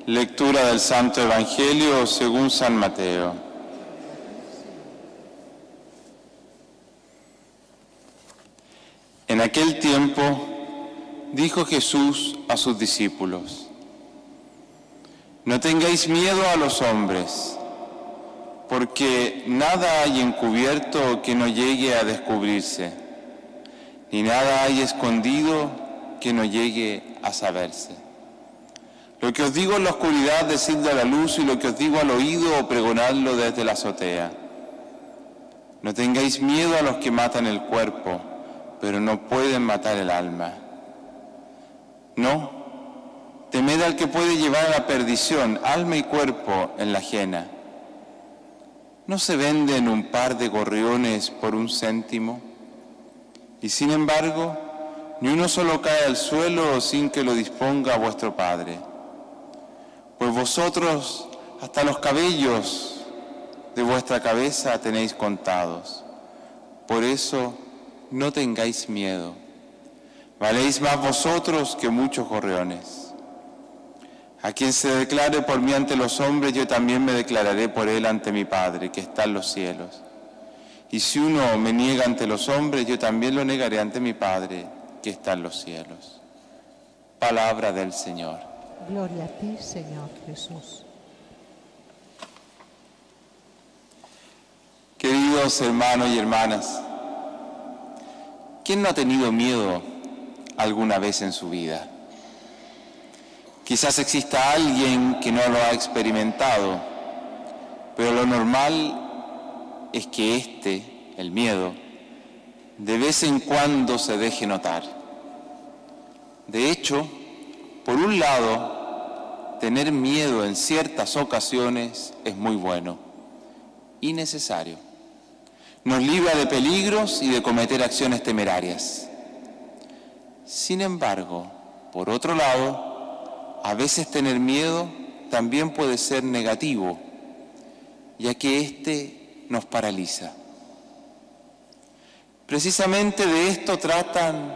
Lectura del Santo Evangelio según San Mateo. En aquel tiempo dijo Jesús a sus discípulos: No tengáis miedo a los hombres, porque nada hay encubierto que no llegue a descubrirse, ni nada hay escondido que no llegue a saberse. Lo que os digo en la oscuridad, decidlo a la luz, y lo que os digo al oído, pregonadlo desde la azotea. No tengáis miedo a los que matan el cuerpo, pero no pueden matar el alma. No, temed al que puede llevar a la perdición alma y cuerpo en la ajena. ¿No se venden un par de gorriones por 1 céntimo? Y sin embargo, ni uno solo cae al suelo sin que lo disponga vuestro Padre. Pues vosotros hasta los cabellos de vuestra cabeza tenéis contados. Por eso no tengáis miedo. Valéis más vosotros que muchos gorriones. A quien se declare por mí ante los hombres, yo también me declararé por él ante mi Padre, que está en los cielos. Y si uno me niega ante los hombres, yo también lo negaré ante mi Padre, que está en los cielos. Palabra del Señor. Gloria a ti, Señor Jesús. Queridos hermanos y hermanas, ¿quién no ha tenido miedo alguna vez en su vida? Quizás exista alguien que no lo ha experimentado, pero lo normal es que el miedo, de vez en cuando se deje notar. De hecho, por un lado, tener miedo en ciertas ocasiones es muy bueno y necesario. Nos libra de peligros y de cometer acciones temerarias. Sin embargo, por otro lado, a veces tener miedo también puede ser negativo, ya que nos paraliza. Precisamente de esto tratan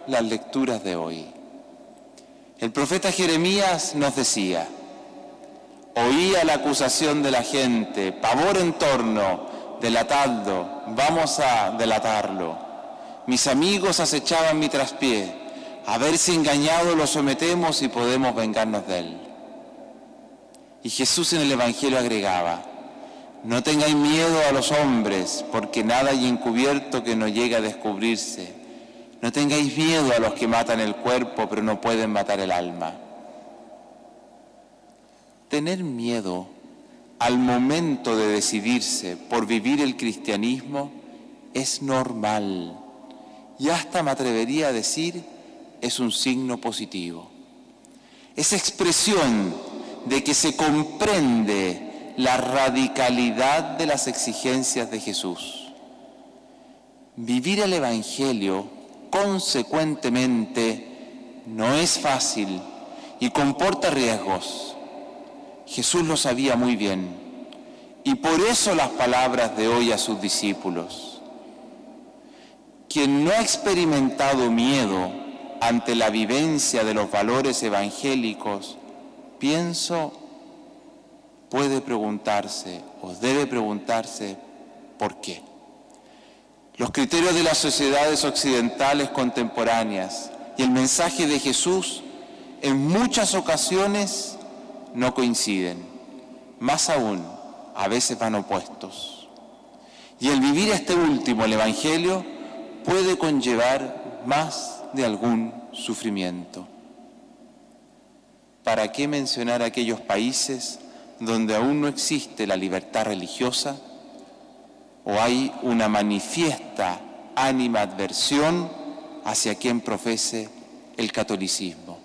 las lecturas de hoy. El profeta Jeremías nos decía: oía la acusación de la gente, pavor en torno, delatadlo, vamos a delatarlo. Mis amigos acechaban mi traspié, a ver si engañado lo sometemos y podemos vengarnos de él. Y Jesús en el Evangelio agregaba: no tengáis miedo a los hombres, porque nada hay encubierto que no llegue a descubrirse. No tengáis miedo a los que matan el cuerpo, pero no pueden matar el alma. Tener miedo al momento de decidirse por vivir el cristianismo es normal y hasta me atrevería a decir es un signo positivo. Es expresión de que se comprende la radicalidad de las exigencias de Jesús. Vivir el Evangelio consecuentemente no es fácil y comporta riesgos. Jesús lo sabía muy bien y por eso las palabras de hoy a sus discípulos. Quien no ha experimentado miedo ante la vivencia de los valores evangélicos, pienso, puede preguntarse o debe preguntarse ¿por qué? Los criterios de las sociedades occidentales contemporáneas y el mensaje de Jesús en muchas ocasiones no coinciden. Más aún, a veces van opuestos. Y el vivir este último, el Evangelio, puede conllevar más de algún sufrimiento. ¿Para qué mencionar aquellos países donde aún no existe la libertad religiosa o hay una manifiesta animadversión hacia quien profese el catolicismo?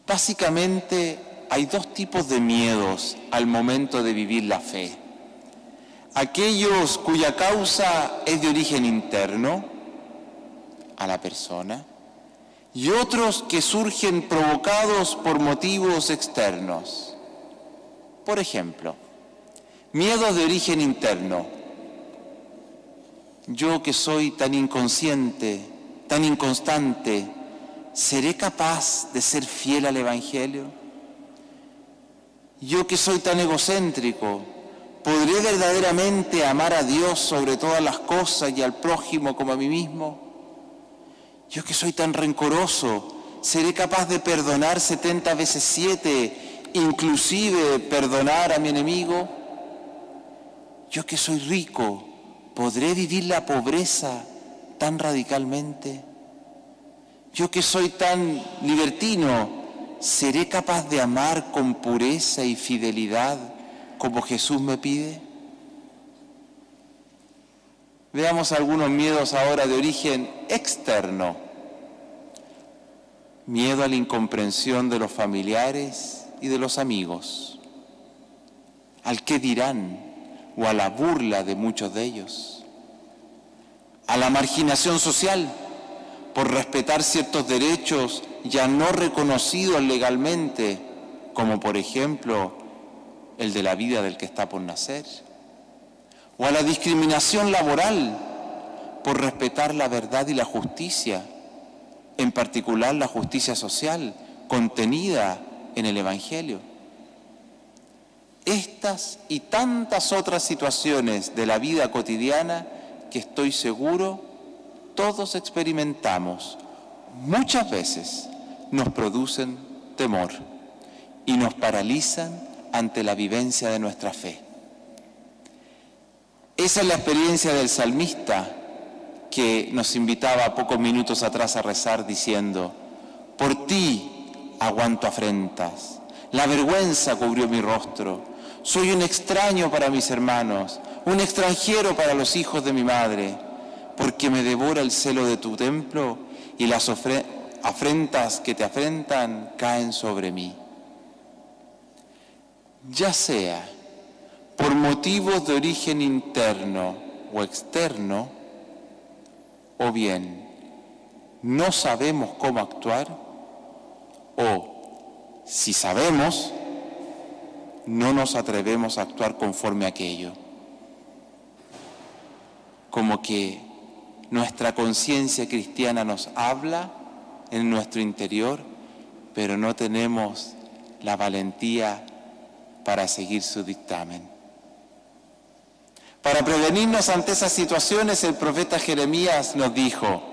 Básicamente hay dos tipos de miedos al momento de vivir la fe. Aquellos cuya causa es de origen interno a la persona y otros que surgen provocados por motivos externos. Por ejemplo, miedos de origen interno. Yo que soy tan inconsciente, tan inconstante, ¿seré capaz de ser fiel al Evangelio? Yo que soy tan egocéntrico, ¿podré verdaderamente amar a Dios sobre todas las cosas y al prójimo como a mí mismo? Yo que soy tan rencoroso, ¿seré capaz de perdonar 70 veces 7, inclusive perdonar a mi enemigo? Yo que soy rico, ¿podré vivir la pobreza tan radicalmente? Yo que soy tan libertino, ¿seré capaz de amar con pureza y fidelidad como Jesús me pide? Veamos algunos miedos ahora de origen externo. Miedo a la incomprensión de los familiares y de los amigos, al qué dirán o a la burla de muchos de ellos, a la marginación social por respetar ciertos derechos ya no reconocidos legalmente, como por ejemplo el de la vida del que está por nacer, o a la discriminación laboral por respetar la verdad y la justicia, en particular la justicia social contenida en el Evangelio. Estas y tantas otras situaciones de la vida cotidiana que estoy seguro todos experimentamos, muchas veces nos producen temor y nos paralizan ante la vivencia de nuestra fe. Esa es la experiencia del salmista que nos invitaba pocos minutos atrás a rezar diciendo: por ti aguanto afrentas, la vergüenza cubrió mi rostro, soy un extraño para mis hermanos, un extranjero para los hijos de mi madre, porque me devora el celo de tu templo y las afrentas que te afrentan caen sobre mí. Ya sea por motivos de origen interno o externo, o bien no sabemos cómo actuar, o si sabemos, no nos atrevemos a actuar conforme a aquello. Como que nuestra conciencia cristiana nos habla en nuestro interior, pero no tenemos la valentía para seguir su dictamen. Para prevenirnos ante esas situaciones, el profeta Jeremías nos dijo: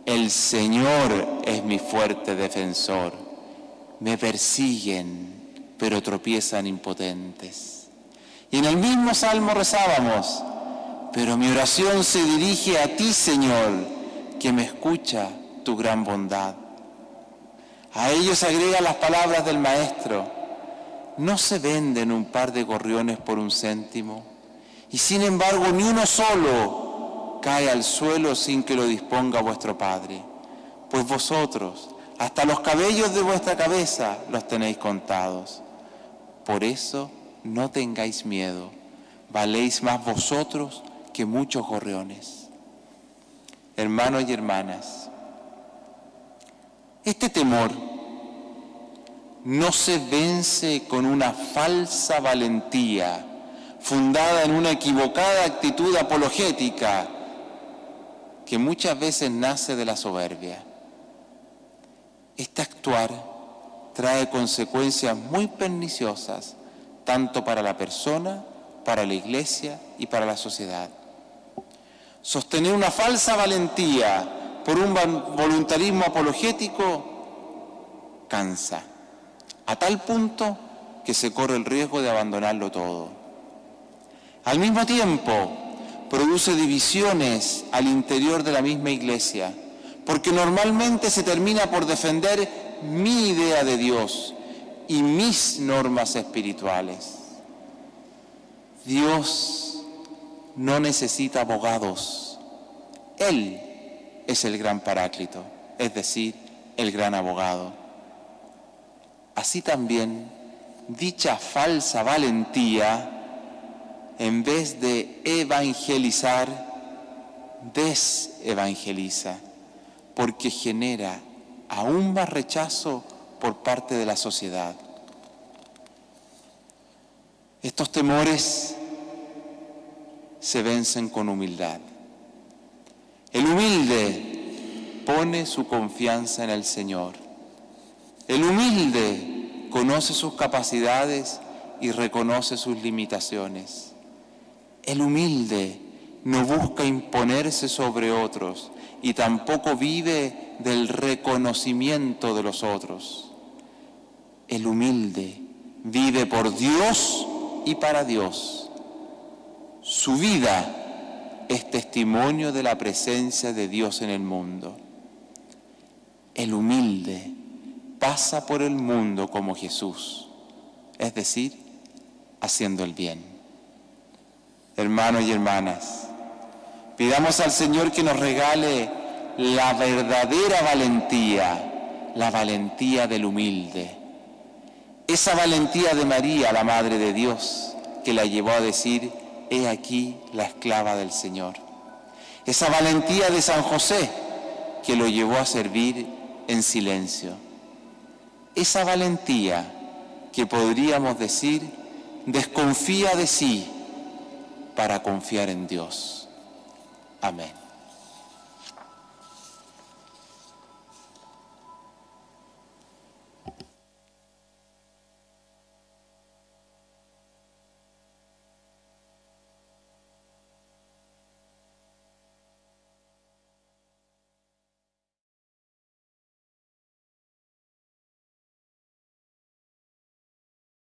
el Señor es mi fuerte defensor, me persiguen, pero tropiezan impotentes. Y en el mismo salmo rezábamos: pero mi oración se dirige a ti, Señor, que me escucha tu gran bondad. A ellos agrega las palabras del Maestro: no se venden un par de gorriones por un céntimo, y sin embargo ni uno solo cae al suelo sin que lo disponga vuestro Padre, pues vosotros, hasta los cabellos de vuestra cabeza los tenéis contados. Por eso no tengáis miedo, valéis más vosotros que muchos gorriones. Hermanos y hermanas, este temor no se vence con una falsa valentía fundada en una equivocada actitud apologética que muchas veces nace de la soberbia. Este actuar trae consecuencias muy perniciosas tanto para la persona, para la iglesia y para la sociedad. Sostener una falsa valentía por un voluntarismo apologético cansa, a tal punto que se corre el riesgo de abandonarlo todo. Al mismo tiempo, produce divisiones al interior de la misma iglesia, porque normalmente se termina por defender mi idea de Dios y mis normas espirituales. Dios no necesita abogados. Él es el gran paráclito, es decir, el gran abogado. Así también, dicha falsa valentía, en vez de evangelizar, desevangeliza, porque genera aún más rechazo por parte de la sociedad. Estos temores se vencen con humildad. El humilde, pone su confianza en el Señor. El humilde conoce sus capacidades y reconoce sus limitaciones. El humilde no busca imponerse sobre otros y tampoco vive del reconocimiento de los otros. El humilde vive por Dios y para Dios. Su vida es testimonio de la presencia de Dios en el mundo. El humilde pasa por el mundo como Jesús, es decir, haciendo el bien. Hermanos y hermanas, pidamos al Señor que nos regale la verdadera valentía, la valentía del humilde. Esa valentía de María, la Madre de Dios, que la llevó a decir: he aquí la esclava del Señor. Esa valentía de San José, que lo llevó a servir en silencio. Esa valentía que podríamos decir desconfía de sí para confiar en Dios. Amén.